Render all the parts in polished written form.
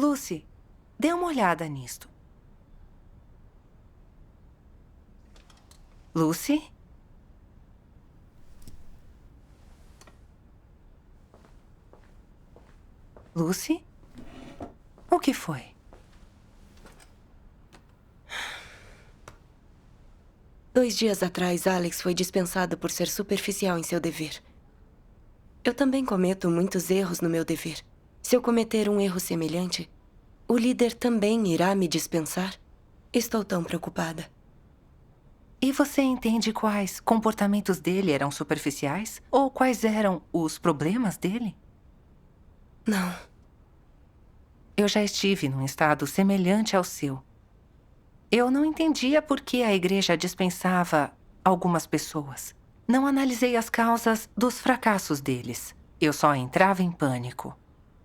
Lucy, dê uma olhada nisto. Lucy? Lucy? O que foi? Dois dias atrás, Alex foi dispensado por ser superficial em seu dever. Eu também cometo muitos erros no meu dever. Se eu cometer um erro semelhante, o líder também irá me dispensar? Estou tão preocupada. E você entende quais comportamentos dele eram superficiais? Ou quais eram os problemas dele? Não. Eu já estive num estado semelhante ao seu. Eu não entendia por que a igreja dispensava algumas pessoas. Não analisei as causas dos fracassos deles. Eu só entrava em pânico.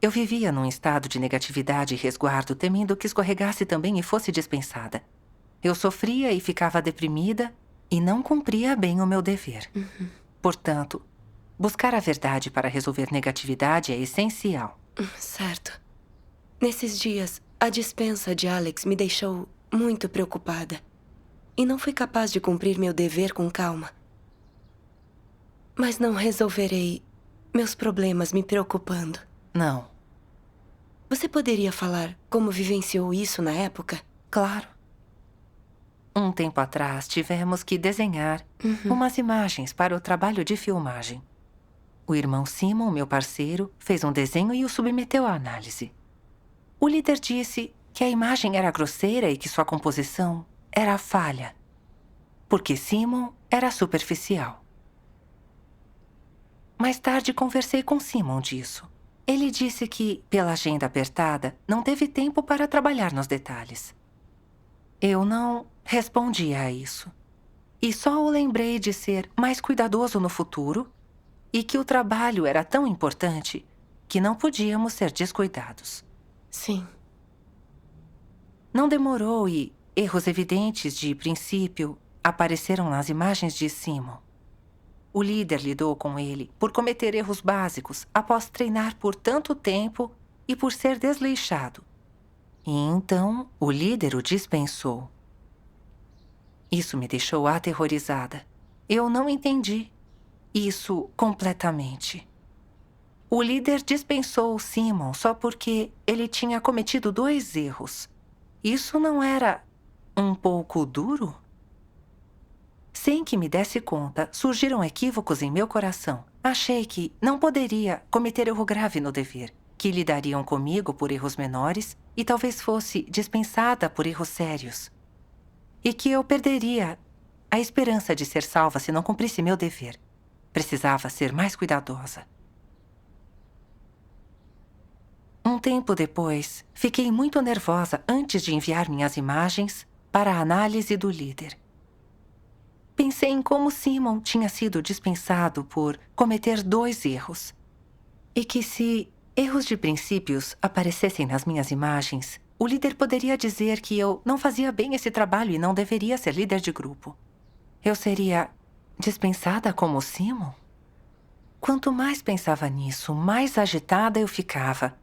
Eu vivia num estado de negatividade e resguardo, temendo que escorregasse também e fosse dispensada. Eu sofria e ficava deprimida e não cumpria bem o meu dever. Portanto, buscar a verdade para resolver negatividade é essencial. Certo. Nesses dias, a dispensa de Alex me deixou muito preocupada. E não fui capaz de cumprir meu dever com calma. Mas não resolverei meus problemas me preocupando. Não. Você poderia falar como vivenciou isso na época? Claro. Um tempo atrás, tivemos que desenhar umas imagens para o trabalho de filmagem. O irmão Simon, meu parceiro, fez um desenho e o submeteu à análise. O líder disse que a imagem era grosseira e que sua composição era falha, porque Simon era superficial. Mais tarde, conversei com Simon disso. Ele disse que, pela agenda apertada, não teve tempo para trabalhar nos detalhes. Eu não respondi a isso. E só o lembrei de ser mais cuidadoso no futuro e que o trabalho era tão importante que não podíamos ser descuidados. Sim. Não demorou e erros evidentes de princípio apareceram nas imagens de Simon. O líder lidou com ele por cometer erros básicos após treinar por tanto tempo e por ser desleixado. E então o líder o dispensou. Isso me deixou aterrorizada. Eu não entendi isso completamente. O líder dispensou Simon só porque ele tinha cometido 2 erros. Isso não era um pouco duro? Sem que me desse conta, surgiram equívocos em meu coração. Achei que não poderia cometer erro grave no dever, que lidariam comigo por erros menores e talvez fosse dispensada por erros sérios. E que eu perderia a esperança de ser salva se não cumprisse meu dever. Precisava ser mais cuidadosa. Um tempo depois, fiquei muito nervosa antes de enviar minhas imagens para a análise do líder. Pensei em como Simon tinha sido dispensado por cometer 2 erros. E que se erros de princípios aparecessem nas minhas imagens, o líder poderia dizer que eu não fazia bem esse trabalho e não deveria ser líder de grupo. Eu seria dispensada como Simon? Quanto mais pensava nisso, mais agitada eu ficava.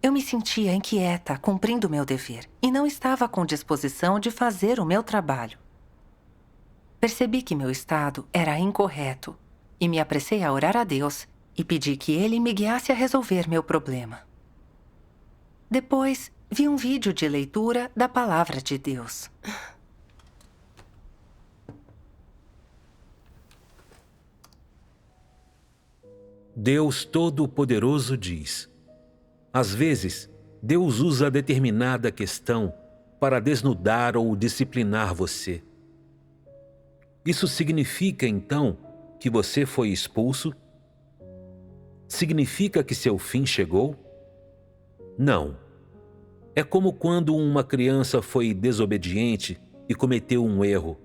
Eu me sentia inquieta, cumprindo meu dever, e não estava com disposição de fazer o meu trabalho. Percebi que meu estado era incorreto e me apressei a orar a Deus e pedi que Ele me guiasse a resolver meu problema. Depois, vi um vídeo de leitura da Palavra de Deus. Deus Todo-Poderoso diz: às vezes, Deus usa determinada questão para desnudar ou disciplinar você. Isso significa, então, que você foi expulso? Significa que seu fim chegou? Não. É como quando uma criança foi desobediente e cometeu um erro.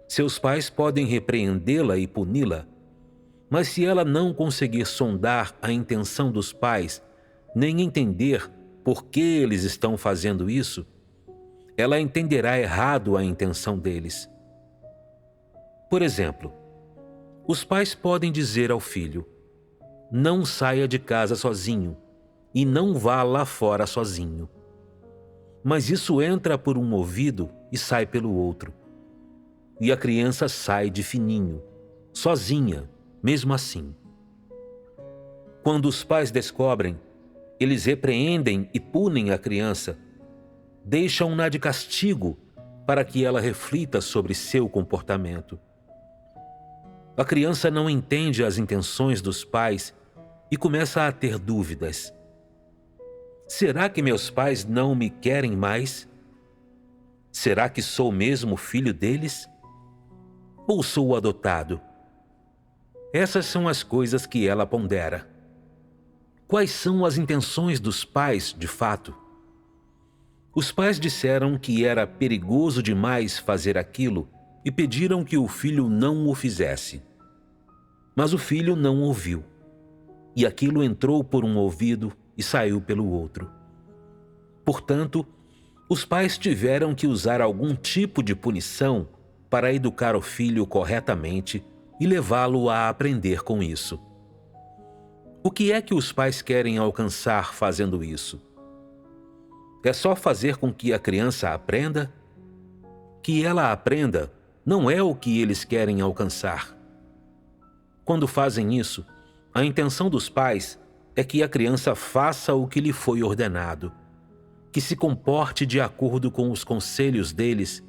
Seus pais podem repreendê-la e puni-la, mas se ela não conseguir sondar a intenção dos pais, nem entender por que eles estão fazendo isso, ela entenderá errado a intenção deles. Por exemplo, os pais podem dizer ao filho: não saia de casa sozinho e não vá lá fora sozinho. Mas isso entra por um ouvido e sai pelo outro. E a criança sai de fininho, sozinha, mesmo assim. Quando os pais descobrem, eles repreendem e punem a criança, deixam-na de castigo para que ela reflita sobre seu comportamento. A criança não entende as intenções dos pais e começa a ter dúvidas. Será que meus pais não me querem mais? Será que sou mesmo filho deles? Ou sou adotado? Essas são as coisas que ela pondera. Quais são as intenções dos pais, de fato? Os pais disseram que era perigoso demais fazer aquilo e pediram que o filho não o fizesse. Mas o filho não ouviu, e aquilo entrou por um ouvido e saiu pelo outro. Portanto, os pais tiveram que usar algum tipo de punição para educar o filho corretamente e levá-lo a aprender com isso. O que é que os pais querem alcançar fazendo isso? É só fazer com que a criança aprenda? Que ela aprenda não é o que eles querem alcançar. Quando fazem isso, a intenção dos pais é que a criança faça o que lhe foi ordenado, que se comporte de acordo com os conselhos deles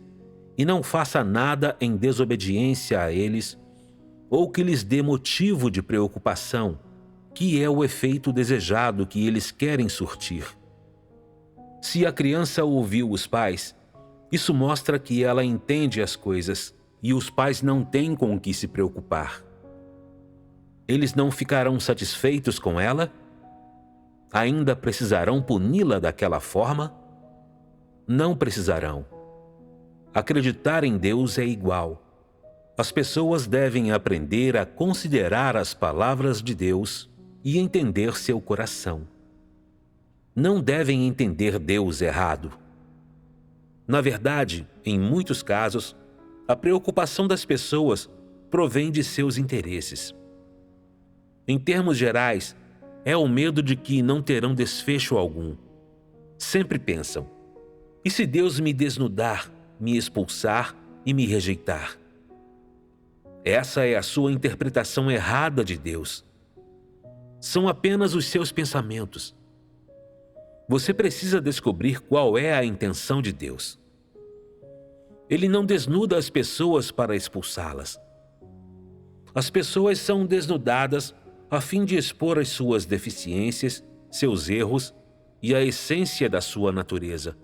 e não faça nada em desobediência a eles ou que lhes dê motivo de preocupação, que é o efeito desejado que eles querem surtir. Se a criança ouviu os pais, isso mostra que ela entende as coisas e os pais não têm com o que se preocupar. Eles não ficarão satisfeitos com ela? Ainda precisarão puni-la daquela forma? Não precisarão. Acreditar em Deus é igual. As pessoas devem aprender a considerar as palavras de Deus e entender seu coração. Não devem entender Deus errado. Na verdade, em muitos casos, a preocupação das pessoas provém de seus interesses. Em termos gerais, é o medo de que não terão desfecho algum. Sempre pensam: e se Deus me desnudar, me expulsar e me rejeitar? Essa é a sua interpretação errada de Deus. São apenas os seus pensamentos. Você precisa descobrir qual é a intenção de Deus. Ele não desnuda as pessoas para expulsá-las. As pessoas são desnudadas a fim de expor as suas deficiências, seus erros e a essência da sua natureza,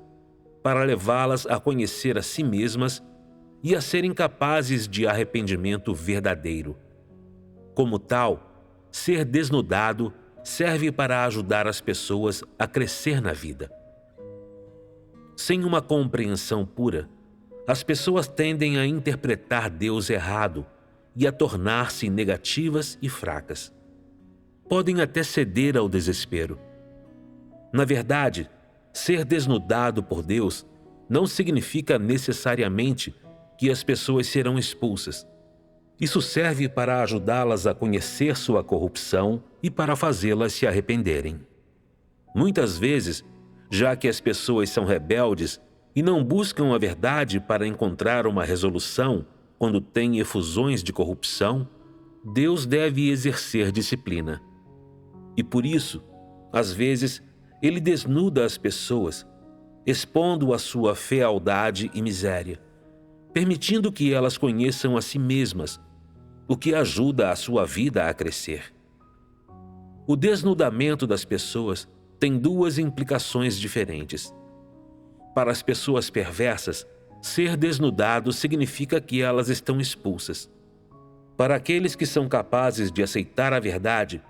para levá-las a conhecer a si mesmas e a serem capazes de arrependimento verdadeiro. Como tal, ser desnudado serve para ajudar as pessoas a crescer na vida. Sem uma compreensão pura, as pessoas tendem a interpretar Deus errado e a tornar-se negativas e fracas. Podem até ceder ao desespero. Na verdade, ser desnudado por Deus não significa necessariamente que as pessoas serão expulsas. Isso serve para ajudá-las a conhecer sua corrupção e para fazê-las se arrependerem. Muitas vezes, já que as pessoas são rebeldes e não buscam a verdade para encontrar uma resolução quando têm efusões de corrupção, Deus deve exercer disciplina. E por isso, às vezes, Ele desnuda as pessoas, expondo a sua fealdade e miséria, permitindo que elas conheçam a si mesmas, o que ajuda a sua vida a crescer. O desnudamento das pessoas tem duas implicações diferentes. Para as pessoas perversas, ser desnudado significa que elas estão expulsas. Para aqueles que são capazes de aceitar a verdade,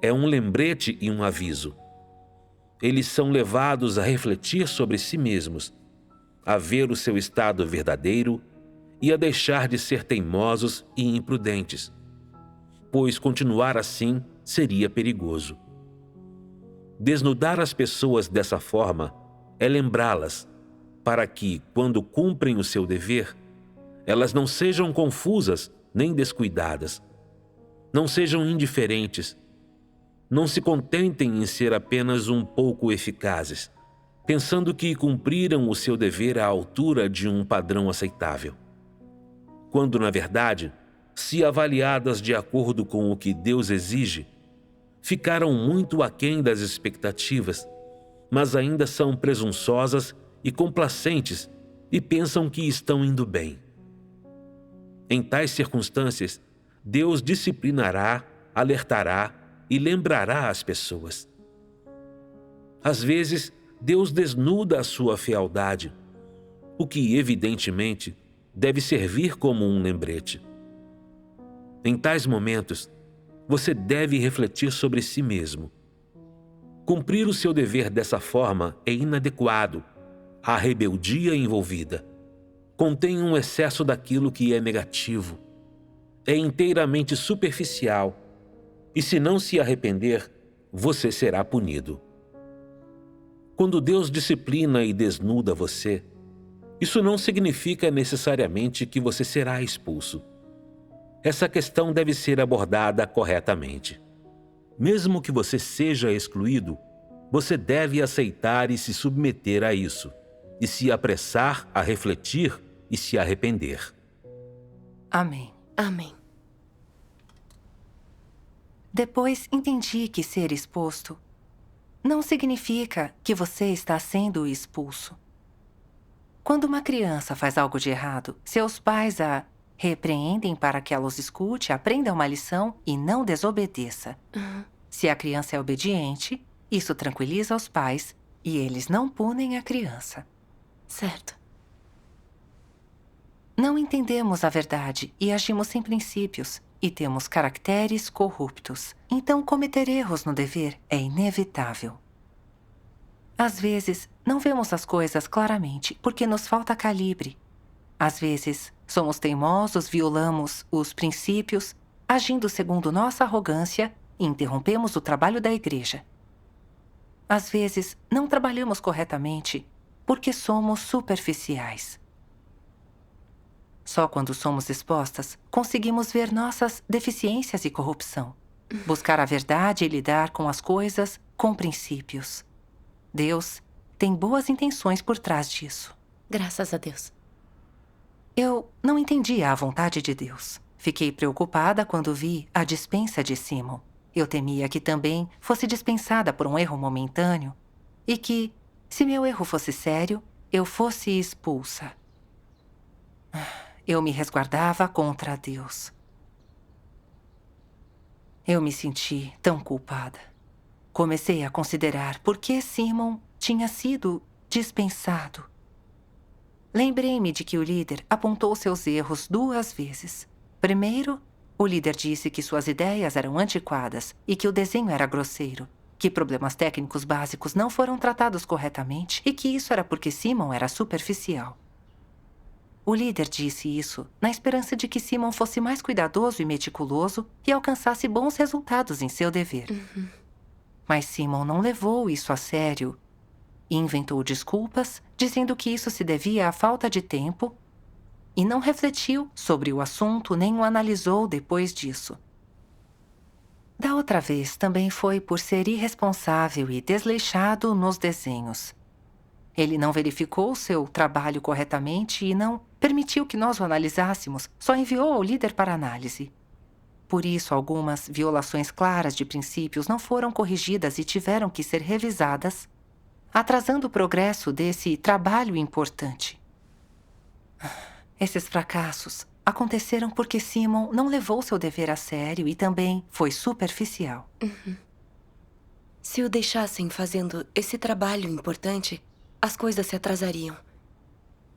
é um lembrete e um aviso. Eles são levados a refletir sobre si mesmos, a ver o seu estado verdadeiro e a deixar de ser teimosos e imprudentes, pois continuar assim seria perigoso. Desnudar as pessoas dessa forma é lembrá-las, para que, quando cumprem o seu dever, elas não sejam confusas nem descuidadas, não sejam indiferentes, não se contentem em ser apenas um pouco eficazes, pensando que cumpriram o seu dever à altura de um padrão aceitável. Quando, na verdade, se avaliadas de acordo com o que Deus exige, ficaram muito aquém das expectativas, mas ainda são presunçosas e complacentes e pensam que estão indo bem. Em tais circunstâncias, Deus disciplinará, alertará e lembrará as pessoas. Às vezes, Deus desnuda a sua fealdade, o que, evidentemente, deve servir como um lembrete. Em tais momentos, você deve refletir sobre si mesmo. Cumprir o seu dever dessa forma é inadequado. A rebeldia envolvida contém um excesso daquilo que é negativo. É inteiramente superficial. E se não se arrepender, você será punido. Quando Deus disciplina e desnuda você, isso não significa necessariamente que você será expulso. Essa questão deve ser abordada corretamente. Mesmo que você seja excluído, você deve aceitar e se submeter a isso, e se apressar a refletir e se arrepender. Amém. Amém. Depois entendi que ser exposto não significa que você está sendo expulso. Quando uma criança faz algo de errado, seus pais a repreendem para que ela os escute, aprenda uma lição e não desobedeça. Se a criança é obediente, isso tranquiliza os pais e eles não punem a criança. Certo. Não entendemos a verdade e agimos sem princípios e temos caracteres corruptos. Então, cometer erros no dever é inevitável. Às vezes, não vemos as coisas claramente porque nos falta calibre. Às vezes, somos teimosos, violamos os princípios, agindo segundo nossa arrogância e interrompemos o trabalho da igreja. Às vezes, não trabalhamos corretamente porque somos superficiais. Só quando somos expostas, conseguimos ver nossas deficiências e corrupção, buscar a verdade e lidar com as coisas com princípios. Deus tem boas intenções por trás disso. Graças a Deus. Eu não entendia a vontade de Deus. Fiquei preocupada quando vi a dispensa de Simon. Eu temia que também fosse dispensada por um erro momentâneo e que, se meu erro fosse sério, eu fosse expulsa. Eu me resguardava contra Deus. Eu me senti tão culpada. Comecei a considerar por que Simon tinha sido dispensado. Lembrei-me de que o líder apontou seus erros 2 vezes. Primeiro, o líder disse que suas ideias eram antiquadas e que o desenho era grosseiro, que problemas técnicos básicos não foram tratados corretamente e que isso era porque Simon era superficial. O líder disse isso na esperança de que Simon fosse mais cuidadoso e meticuloso e alcançasse bons resultados em seu dever. Mas Simon não levou isso a sério e inventou desculpas, dizendo que isso se devia à falta de tempo e não refletiu sobre o assunto nem o analisou depois disso. Da outra vez também foi por ser irresponsável e desleixado nos desenhos. Ele não verificou seu trabalho corretamente e não permitiu que nós o analisássemos, só enviou ao líder para análise. Por isso, algumas violações claras de princípios não foram corrigidas e tiveram que ser revisadas, atrasando o progresso desse trabalho importante. Esses fracassos aconteceram porque Simon não levou seu dever a sério e também foi superficial. Se o deixassem fazendo esse trabalho importante, as coisas se atrasariam.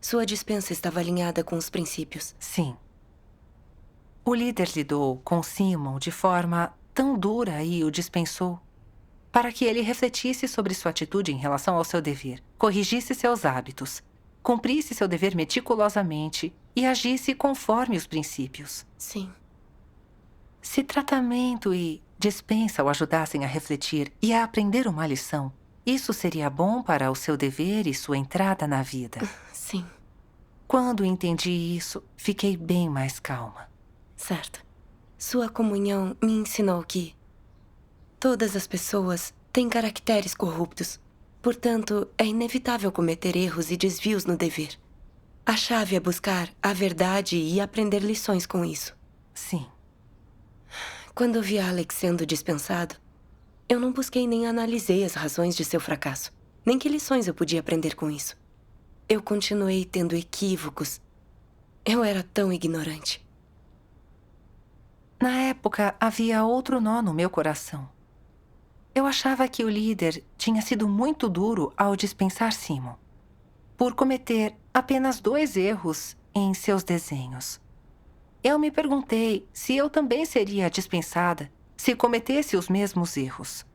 Sua dispensa estava alinhada com os princípios. Sim. O líder lidou com Simon de forma tão dura e o dispensou para que ele refletisse sobre sua atitude em relação ao seu dever, corrigisse seus hábitos, cumprisse seu dever meticulosamente e agisse conforme os princípios. Sim. Se tratamento e dispensa o ajudassem a refletir e a aprender uma lição, isso seria bom para o seu dever e sua entrada na vida. Sim. Quando entendi isso, fiquei bem mais calma. Certo. Sua comunhão me ensinou que todas as pessoas têm caracteres corruptos, Portanto, é inevitável cometer erros e desvios no dever. A chave é buscar a verdade e aprender lições com isso. Sim. Quando vi Alex sendo dispensado, eu não busquei nem analisei as razões de seu fracasso, nem que lições eu podia aprender com isso. Eu continuei tendo equívocos. Eu era tão ignorante. Na época, havia outro nó no meu coração. Eu achava que o líder tinha sido muito duro ao dispensar Simon, por cometer apenas 2 erros em seus desenhos. Eu me perguntei se eu também seria dispensada se cometesse os mesmos erros.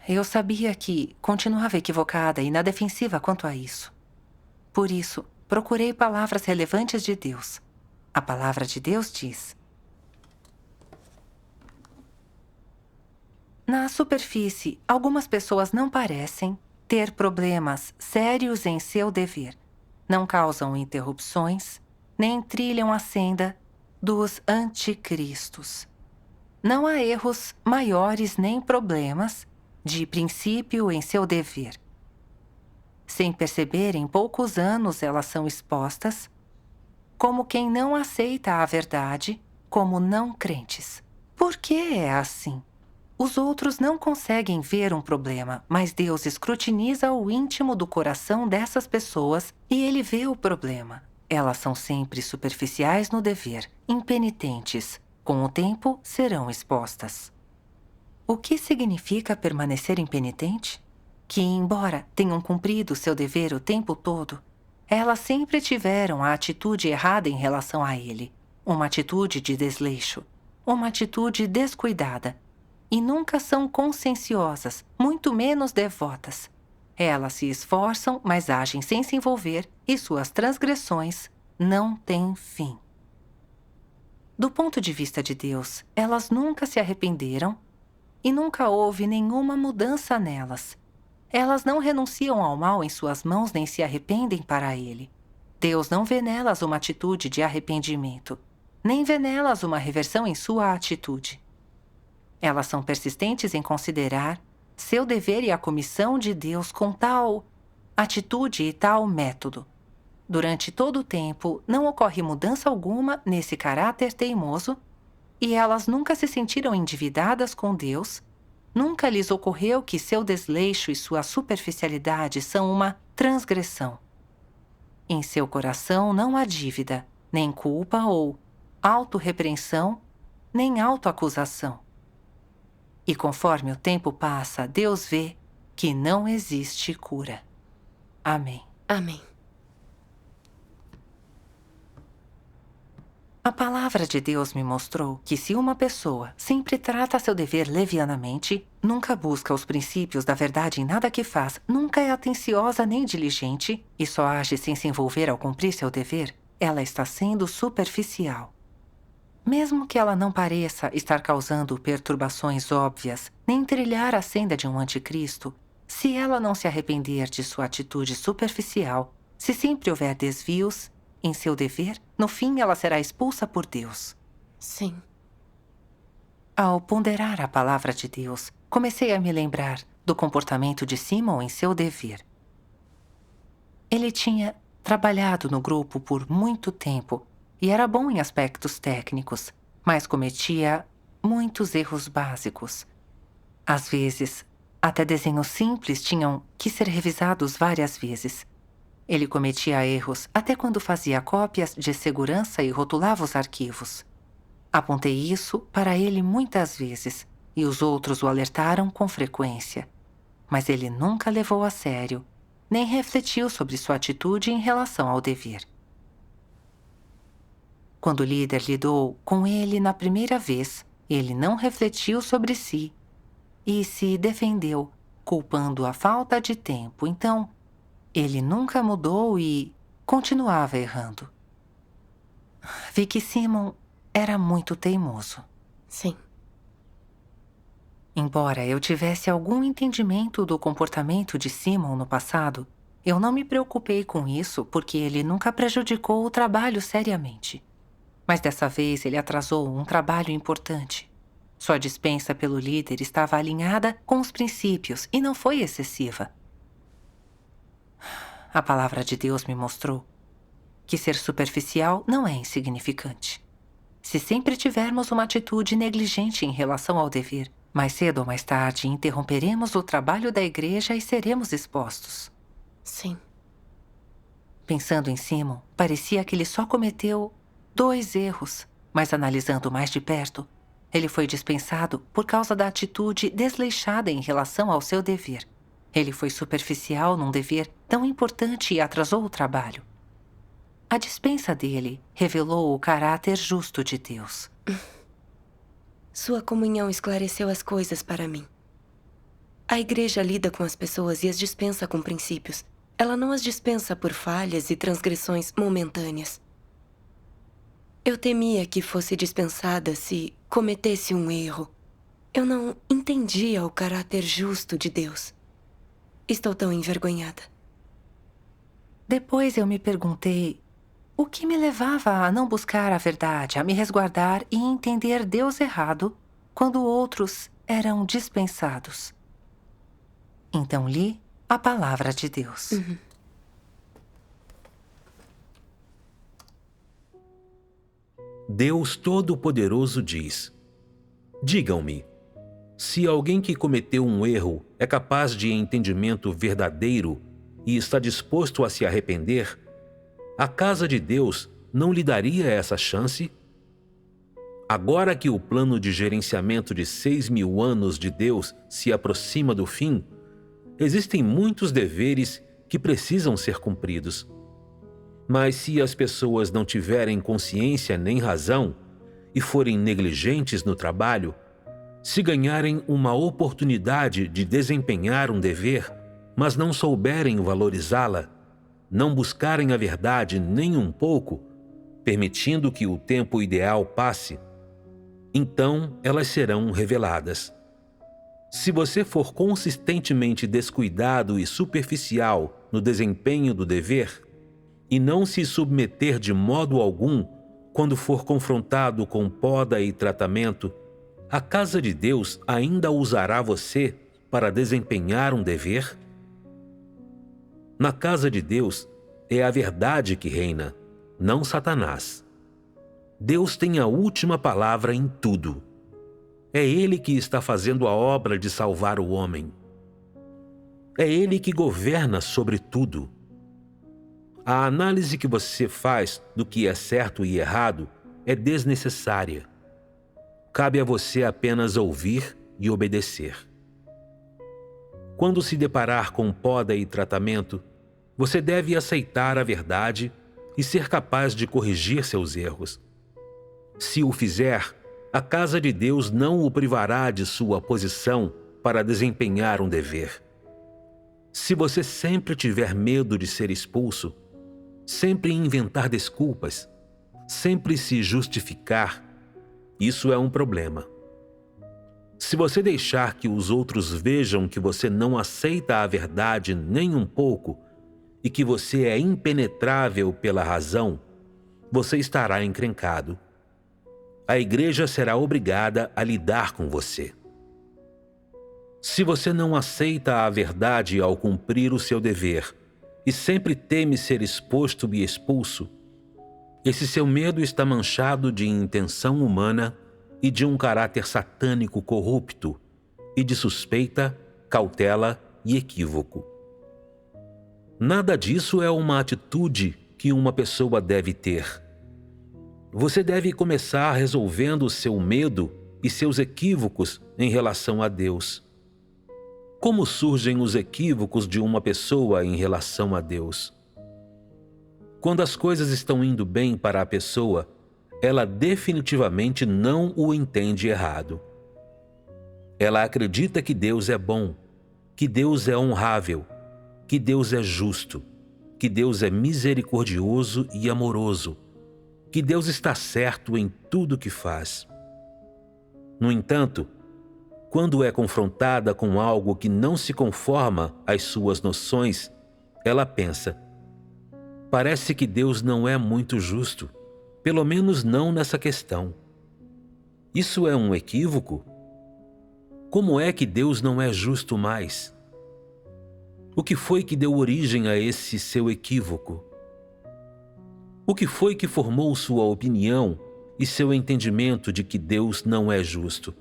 Eu sabia que continuava equivocada e na defensiva quanto a isso. Por isso, procurei palavras relevantes de Deus. A palavra de Deus diz: na superfície, algumas pessoas não parecem ter problemas sérios em seu dever. Não causam interrupções, nem trilham a senda dos anticristos. Não há erros maiores nem problemas de princípio em seu dever. Sem perceber, em poucos anos elas são expostas como quem não aceita a verdade, como não crentes. Por que é assim? Os outros não conseguem ver um problema, mas Deus escrutiniza o íntimo do coração dessas pessoas e Ele vê o problema. Elas são sempre superficiais no dever, impenitentes. Com o tempo, serão expostas. O que significa permanecer impenitente? Que, embora tenham cumprido seu dever o tempo todo, elas sempre tiveram a atitude errada em relação a ele, uma atitude de desleixo, uma atitude descuidada, e nunca são conscienciosas, muito menos devotas. Elas se esforçam, mas agem sem se envolver, e suas transgressões não têm fim. Do ponto de vista de Deus, elas nunca se arrependeram e nunca houve nenhuma mudança nelas. Elas não renunciam ao mal em suas mãos nem se arrependem para ele. Deus não vê nelas uma atitude de arrependimento, nem vê nelas uma reversão em sua atitude. Elas são persistentes em considerar seu dever e a comissão de Deus com tal atitude e tal método. Durante todo o tempo, não ocorre mudança alguma nesse caráter teimoso e elas nunca se sentiram endividadas com Deus, nunca lhes ocorreu que seu desleixo e sua superficialidade são uma transgressão. Em seu coração não há dívida, nem culpa ou autorrepreensão, nem autoacusação. E conforme o tempo passa, Deus vê que não existe cura. Amém. Amém. A palavra de Deus me mostrou que se uma pessoa sempre trata seu dever levianamente, nunca busca os princípios da verdade em nada que faz, nunca é atenciosa nem diligente e só age sem se envolver ao cumprir seu dever, ela está sendo superficial. Mesmo que ela não pareça estar causando perturbações óbvias, nem trilhar a senda de um anticristo, se ela não se arrepender de sua atitude superficial, se sempre houver desvios em seu dever, no fim ela será expulsa por Deus. Sim. Ao ponderar a palavra de Deus, comecei a me lembrar do comportamento de Simon em seu dever. Ele tinha trabalhado no grupo por muito tempo e era bom em aspectos técnicos, mas cometia muitos erros básicos. Às vezes, até desenhos simples tinham que ser revisados várias vezes. Ele cometia erros até quando fazia cópias de segurança e rotulava os arquivos. Apontei isso para ele muitas vezes e os outros o alertaram com frequência. Mas ele nunca levou a sério, nem refletiu sobre sua atitude em relação ao dever. Quando o líder lidou com ele na primeira vez, ele não refletiu sobre si e se defendeu, culpando a falta de tempo. Então, ele nunca mudou e continuava errando. Vi que Simon era muito teimoso. Sim. Embora eu tivesse algum entendimento do comportamento de Simon no passado, eu não me preocupei com isso porque ele nunca prejudicou o trabalho seriamente. Mas dessa vez ele atrasou um trabalho importante. Sua dispensa pelo líder estava alinhada com os princípios e não foi excessiva. A palavra de Deus me mostrou que ser superficial não é insignificante. Se sempre tivermos uma atitude negligente em relação ao dever, mais cedo ou mais tarde interromperemos o trabalho da igreja e seremos expostos. Sim. Pensando em Simon, parecia que ele só cometeu 2 erros, mas analisando mais de perto, ele foi dispensado por causa da atitude desleixada em relação ao seu dever. Ele foi superficial num dever tão importante e atrasou o trabalho. A dispensa dele revelou o caráter justo de Deus. Sua comunhão esclareceu as coisas para mim. A igreja lida com as pessoas e as dispensa com princípios. Ela não as dispensa por falhas e transgressões momentâneas. Eu temia que fosse dispensada se cometesse um erro. Eu não entendia o caráter justo de Deus. Estou tão envergonhada. Depois eu me perguntei o que me levava a não buscar a verdade, a me resguardar e entender Deus errado quando outros eram dispensados. Então li a palavra de Deus. Deus Todo-Poderoso diz: digam-me, se alguém que cometeu um erro é capaz de entendimento verdadeiro e está disposto a se arrepender, a casa de Deus não lhe daria essa chance? Agora que o plano de gerenciamento de 6.000 anos de Deus se aproxima do fim, existem muitos deveres que precisam ser cumpridos. Mas se as pessoas não tiverem consciência nem razão e forem negligentes no trabalho, se ganharem uma oportunidade de desempenhar um dever, mas não souberem valorizá-la, não buscarem a verdade nem um pouco, permitindo que o tempo ideal passe, então elas serão reveladas. Se você for consistentemente descuidado e superficial no desempenho do dever, e não se submeter de modo algum quando for confrontado com poda e tratamento, a casa de Deus ainda usará você para desempenhar um dever? Na casa de Deus é a verdade que reina, não Satanás. Deus tem a última palavra em tudo. É Ele que está fazendo a obra de salvar o homem. É Ele que governa sobre tudo. A análise que você faz do que é certo e errado é desnecessária. Cabe a você apenas ouvir e obedecer. Quando se deparar com poda e tratamento, você deve aceitar a verdade e ser capaz de corrigir seus erros. Se o fizer, a casa de Deus não o privará de sua posição para desempenhar um dever. Se você sempre tiver medo de ser expulso, sempre inventar desculpas, sempre se justificar, isso é um problema. Se você deixar que os outros vejam que você não aceita a verdade nem um pouco e que você é impenetrável pela razão, você estará encrencado. A igreja será obrigada a lidar com você. Se você não aceita a verdade ao cumprir o seu dever e sempre teme ser exposto e expulso, esse seu medo está manchado de intenção humana e de um caráter satânico corrupto e de suspeita, cautela e equívoco. Nada disso é uma atitude que uma pessoa deve ter. Você deve começar resolvendo seu medo e seus equívocos em relação a Deus. Como surgem os equívocos de uma pessoa em relação a Deus? Quando as coisas estão indo bem para a pessoa, ela definitivamente não o entende errado. Ela acredita que Deus é bom, que Deus é honrável, que Deus é justo, que Deus é misericordioso e amoroso, que Deus está certo em tudo que faz. No entanto, quando é confrontada com algo que não se conforma às suas noções, ela pensa: parece que Deus não é muito justo, pelo menos não nessa questão. Isso é um equívoco? Como é que Deus não é justo mais? O que foi que deu origem a esse seu equívoco? O que foi que formou sua opinião e seu entendimento de que Deus não é justo?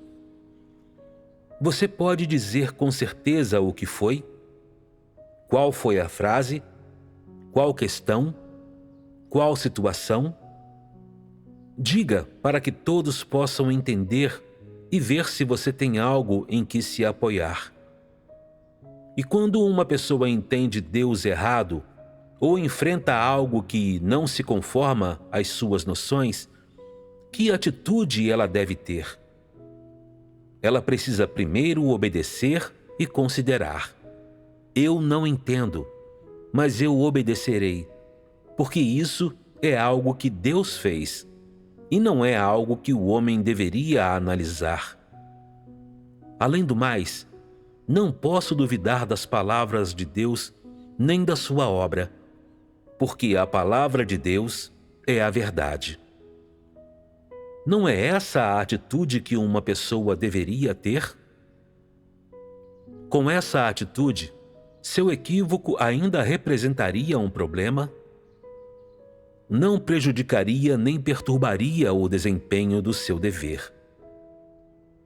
Você pode dizer com certeza o que foi? Qual foi a frase? Qual questão? Qual situação? Diga para que todos possam entender e ver se você tem algo em que se apoiar. E quando uma pessoa entende Deus errado ou enfrenta algo que não se conforma às suas noções, que atitude ela deve ter? Ela precisa primeiro obedecer e considerar. Eu não entendo, mas eu obedecerei, porque isso é algo que Deus fez e não é algo que o homem deveria analisar. Além do mais, não posso duvidar das palavras de Deus nem da sua obra, porque a palavra de Deus é a verdade. Não é essa a atitude que uma pessoa deveria ter? Com essa atitude, seu equívoco ainda representaria um problema? Não prejudicaria nem perturbaria o desempenho do seu dever.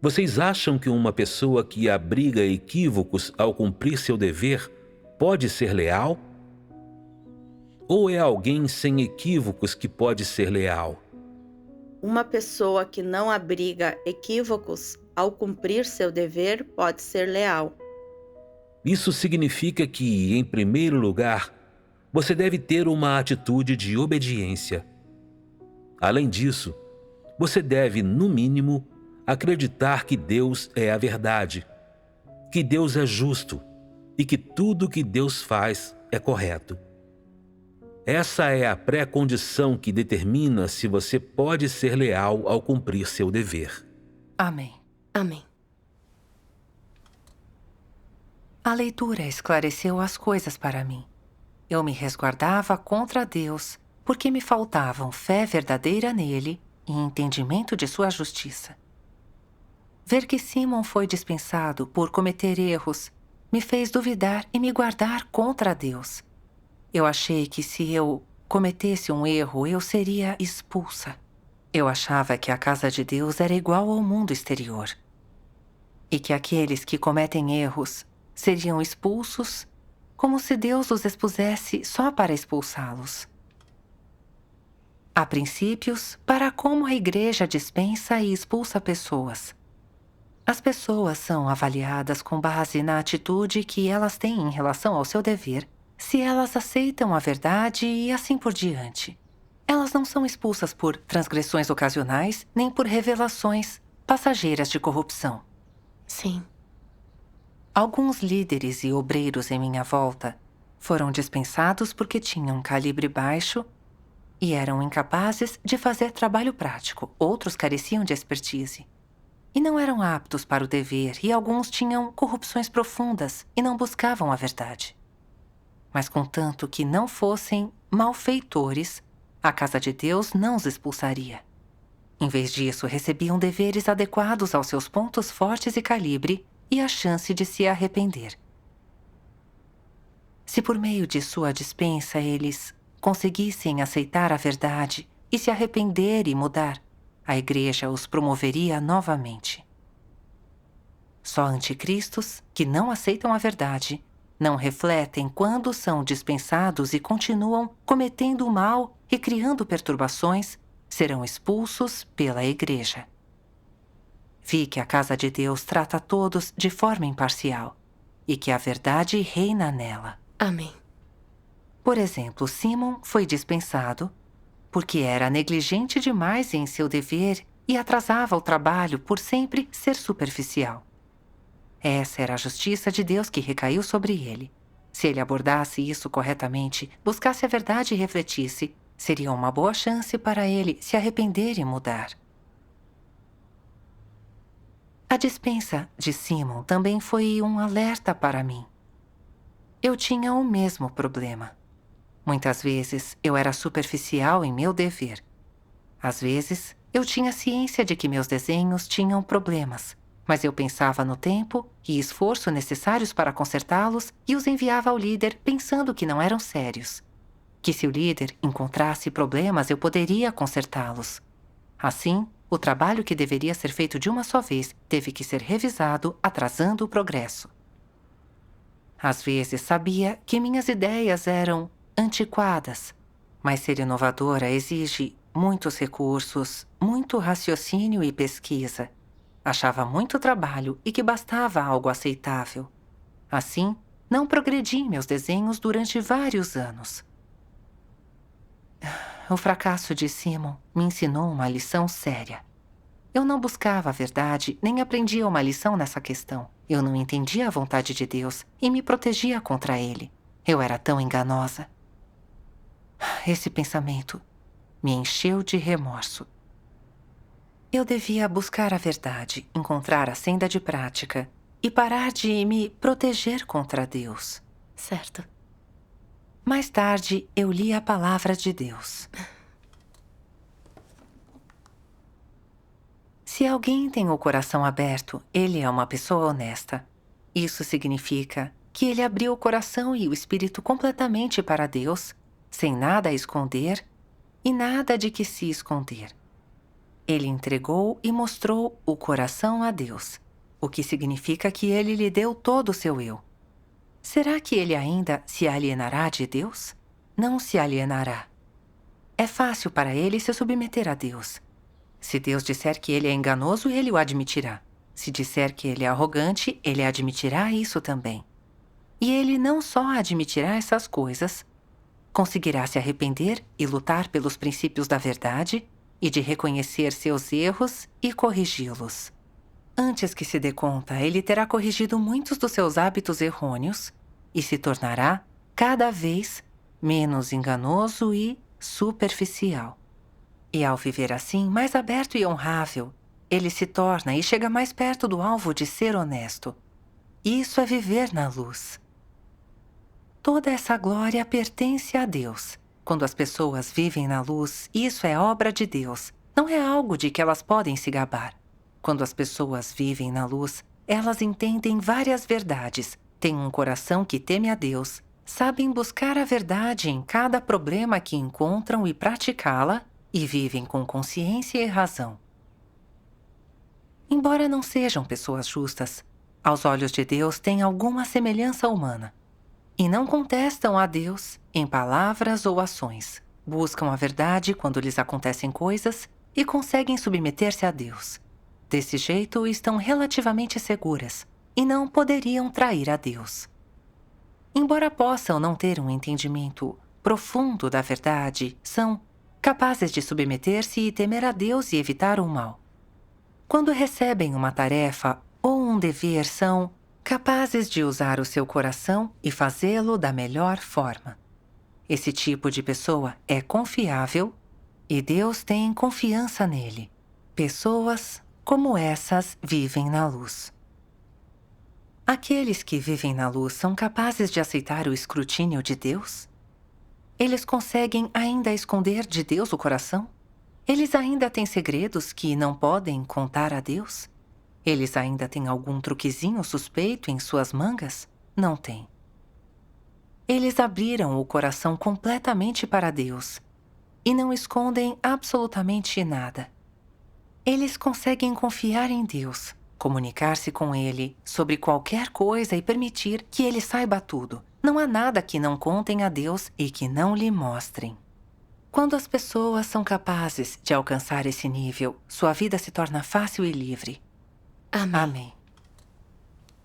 Vocês acham que uma pessoa que abriga equívocos ao cumprir seu dever pode ser leal? Ou é alguém sem equívocos que pode ser leal? Uma pessoa que não abriga equívocos ao cumprir seu dever pode ser leal. Isso significa que, em primeiro lugar, você deve ter uma atitude de obediência. Além disso, você deve, no mínimo, acreditar que Deus é a verdade, que Deus é justo e que tudo que Deus faz é correto. Essa é a pré-condição que determina se você pode ser leal ao cumprir seu dever. Amém. Amém. A leitura esclareceu as coisas para mim. Eu me resguardava contra Deus porque me faltavam fé verdadeira nele e entendimento de sua justiça. Ver que Simon foi dispensado por cometer erros me fez duvidar e me guardar contra Deus. Eu achei que se eu cometesse um erro, eu seria expulsa. Eu achava que a casa de Deus era igual ao mundo exterior e que aqueles que cometem erros seriam expulsos como se Deus os expusesse só para expulsá-los. Há princípios para como a igreja dispensa e expulsa pessoas. As pessoas são avaliadas com base na atitude que elas têm em relação ao seu dever, se elas aceitam a verdade e assim por diante. Elas não são expulsas por transgressões ocasionais nem por revelações passageiras de corrupção. Sim. Alguns líderes e obreiros em minha volta foram dispensados porque tinham calibre baixo e eram incapazes de fazer trabalho prático. Outros careciam de expertise e não eram aptos para o dever, e alguns tinham corrupções profundas e não buscavam a verdade. Mas contanto que não fossem malfeitores, a casa de Deus não os expulsaria. Em vez disso, recebiam deveres adequados aos seus pontos fortes e calibre e a chance de se arrepender. Se por meio de sua dispensa eles conseguissem aceitar a verdade e se arrepender e mudar, a igreja os promoveria novamente. Só anticristos, que não aceitam a verdade, não refletem quando são dispensados e continuam cometendo o mal e criando perturbações, serão expulsos pela igreja. Vi que a casa de Deus trata todos de forma imparcial e que a verdade reina nela. Amém. Por exemplo, Simon foi dispensado porque era negligente demais em seu dever e atrasava o trabalho por sempre ser superficial. Essa era a justiça de Deus que recaiu sobre ele. Se ele abordasse isso corretamente, buscasse a verdade e refletisse, seria uma boa chance para ele se arrepender e mudar. A dispensa de Simon também foi um alerta para mim. Eu tinha o mesmo problema. Muitas vezes eu era superficial em meu dever. Às vezes eu tinha ciência de que meus desenhos tinham problemas, Mas eu pensava no tempo e esforço necessários para consertá-los e os enviava ao líder pensando que não eram sérios. Que se o líder encontrasse problemas eu poderia consertá-los. Assim, o trabalho que deveria ser feito de uma só vez teve que ser revisado, atrasando o progresso. Às vezes sabia que minhas ideias eram antiquadas, mas ser inovadora exige muitos recursos, muito raciocínio e pesquisa. Achava muito trabalho e que bastava algo aceitável. Assim, não progredi em meus desenhos durante vários anos. O fracasso de Simon me ensinou uma lição séria. Eu não buscava a verdade, nem aprendia uma lição nessa questão. Eu não entendia a vontade de Deus e me protegia contra ele. Eu era tão enganosa. Esse pensamento me encheu de remorso. Eu devia buscar a verdade, encontrar a senda de prática e parar de me proteger contra Deus. Certo. Mais tarde, eu li a palavra de Deus. Se alguém tem o coração aberto, ele é uma pessoa honesta. Isso significa que ele abriu o coração e o espírito completamente para Deus, sem nada a esconder e nada de que se esconder. Ele entregou e mostrou o coração a Deus, o que significa que ele lhe deu todo o seu eu. Será que ele ainda se alienará de Deus? Não se alienará. É fácil para ele se submeter a Deus. Se Deus disser que ele é enganoso, ele o admitirá. Se disser que ele é arrogante, ele admitirá isso também. E ele não só admitirá essas coisas, conseguirá se arrepender e lutar pelos princípios da verdade e de reconhecer seus erros e corrigi-los. Antes que se dê conta, ele terá corrigido muitos dos seus hábitos errôneos e se tornará, cada vez, menos enganoso e superficial. E ao viver assim, mais aberto e honrável, ele se torna e chega mais perto do alvo de ser honesto. Isso é viver na luz. Toda essa glória pertence a Deus. Quando as pessoas vivem na luz, isso é obra de Deus. Não é algo de que elas podem se gabar. Quando as pessoas vivem na luz, elas entendem várias verdades, têm um coração que teme a Deus, sabem buscar a verdade em cada problema que encontram e praticá-la, e vivem com consciência e razão. Embora não sejam pessoas justas, aos olhos de Deus têm alguma semelhança humana. E não contestam a Deus em palavras ou ações. Buscam a verdade quando lhes acontecem coisas e conseguem submeter-se a Deus. Desse jeito, estão relativamente seguras e não poderiam trair a Deus. Embora possam não ter um entendimento profundo da verdade, são capazes de submeter-se e temer a Deus e evitar o mal. Quando recebem uma tarefa ou um dever, são capazes de usar o seu coração e fazê-lo da melhor forma. Esse tipo de pessoa é confiável e Deus tem confiança nele. Pessoas como essas vivem na luz. Aqueles que vivem na luz são capazes de aceitar o escrutínio de Deus? Eles conseguem ainda esconder de Deus o coração? Eles ainda têm segredos que não podem contar a Deus? Eles ainda têm algum truquezinho suspeito em suas mangas? Não têm. Eles abriram o coração completamente para Deus e não escondem absolutamente nada. Eles conseguem confiar em Deus, comunicar-se com Ele sobre qualquer coisa e permitir que Ele saiba tudo. Não há nada que não contem a Deus e que não lhe mostrem. Quando as pessoas são capazes de alcançar esse nível, sua vida se torna fácil e livre. Amém. Amém.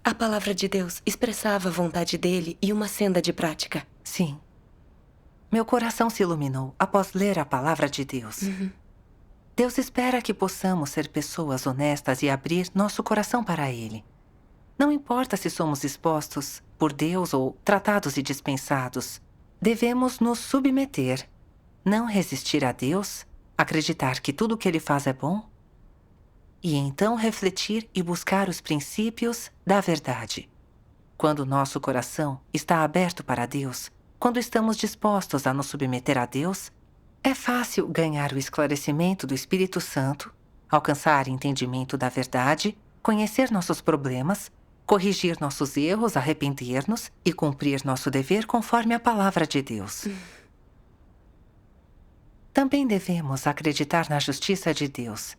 A palavra de Deus expressava a vontade dele e uma senda de prática. Sim. Meu coração se iluminou após ler a palavra de Deus. Deus espera que possamos ser pessoas honestas e abrir nosso coração para Ele. Não importa se somos expostos por Deus ou tratados e dispensados, devemos nos submeter, não resistir a Deus, acreditar que tudo o que Ele faz é bom, e então refletir e buscar os princípios da verdade. Quando nosso coração está aberto para Deus, quando estamos dispostos a nos submeter a Deus, é fácil ganhar o esclarecimento do Espírito Santo, alcançar entendimento da verdade conhecer nossos problemas, corrigir nossos erros, arrepender-nos e cumprir nosso dever conforme a palavra de Deus. Também devemos acreditar na justiça de Deus.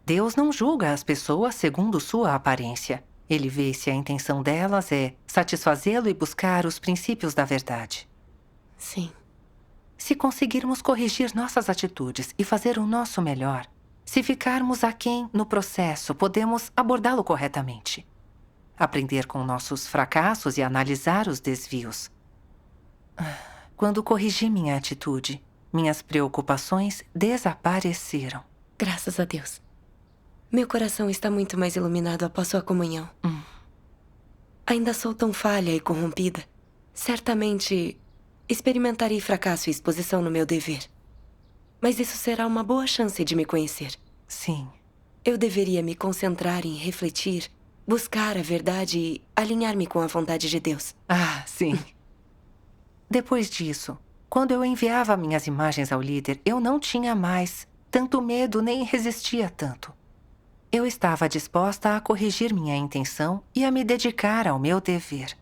Deus não julga as pessoas segundo sua aparência. Ele vê se a intenção delas é satisfazê-lo e buscar os princípios da verdade. Sim. Se conseguirmos corrigir nossas atitudes e fazer o nosso melhor, se ficarmos aquém no processo, podemos abordá-lo corretamente. Aprender com nossos fracassos e analisar os desvios. Quando corrigi minha atitude, minhas preocupações desapareceram. Graças a Deus. Meu coração está muito mais iluminado após sua comunhão. Ainda sou tão falha e corrompida. Certamente experimentarei fracasso e exposição no meu dever. Mas isso será uma boa chance de me conhecer. Sim. Eu deveria me concentrar em refletir, buscar a verdade e alinhar-me com a vontade de Deus. Sim. Depois disso, quando eu enviava minhas imagens ao líder, eu não tinha mais tanto medo nem resistia tanto. Eu estava disposta a corrigir minha intenção e a me dedicar ao meu dever.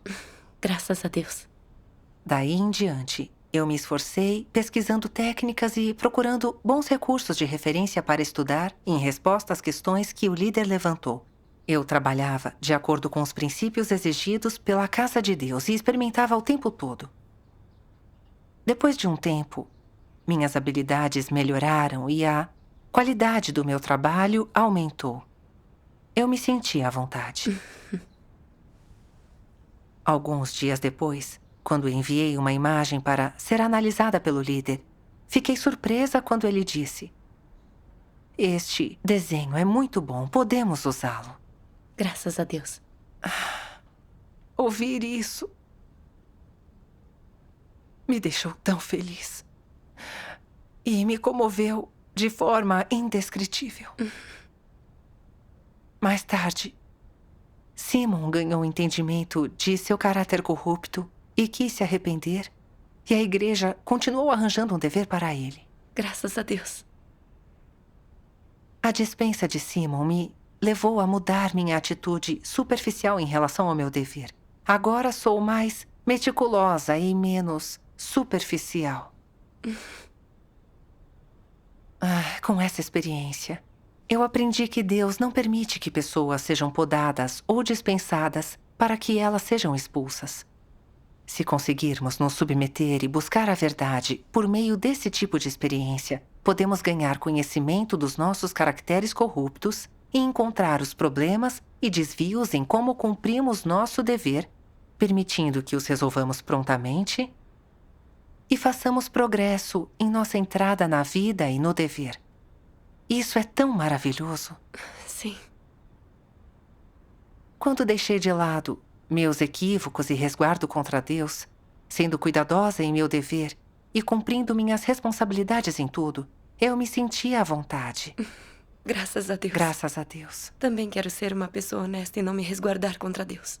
Graças a Deus. Daí em diante, eu me esforcei pesquisando técnicas e procurando bons recursos de referência para estudar em resposta às questões que o líder levantou. Eu trabalhava de acordo com os princípios exigidos pela Casa de Deus e experimentava o tempo todo. Depois de um tempo, minhas habilidades melhoraram e a qualidade do meu trabalho aumentou. Eu me sentia à vontade. Alguns dias depois, quando enviei uma imagem para ser analisada pelo líder, fiquei surpresa quando ele disse: "Este desenho é muito bom, podemos usá-lo." Graças a Deus. Ouvir isso me deixou tão feliz. E me comoveu de forma indescritível. Mais tarde, Simon ganhou entendimento de seu caráter corrupto e quis se arrepender, e a igreja continuou arranjando um dever para ele. Graças a Deus. A dispensa de Simon me levou a mudar minha atitude superficial em relação ao meu dever. Agora sou mais meticulosa e menos superficial. Com essa experiência, eu aprendi que Deus não permite que pessoas sejam podadas ou dispensadas para que elas sejam expulsas. Se conseguirmos nos submeter e buscar a verdade por meio desse tipo de experiência, podemos ganhar conhecimento dos nossos caracteres corruptos e encontrar os problemas e desvios em como cumprimos nosso dever, permitindo que os resolvamos prontamente e façamos progresso em nossa entrada na vida e no dever. Isso é tão maravilhoso. Sim. Quando deixei de lado meus equívocos e resguardo contra Deus, sendo cuidadosa em meu dever e cumprindo minhas responsabilidades em tudo, eu me sentia à vontade. Graças a Deus. Graças a Deus. Também quero ser uma pessoa honesta e não me resguardar contra Deus.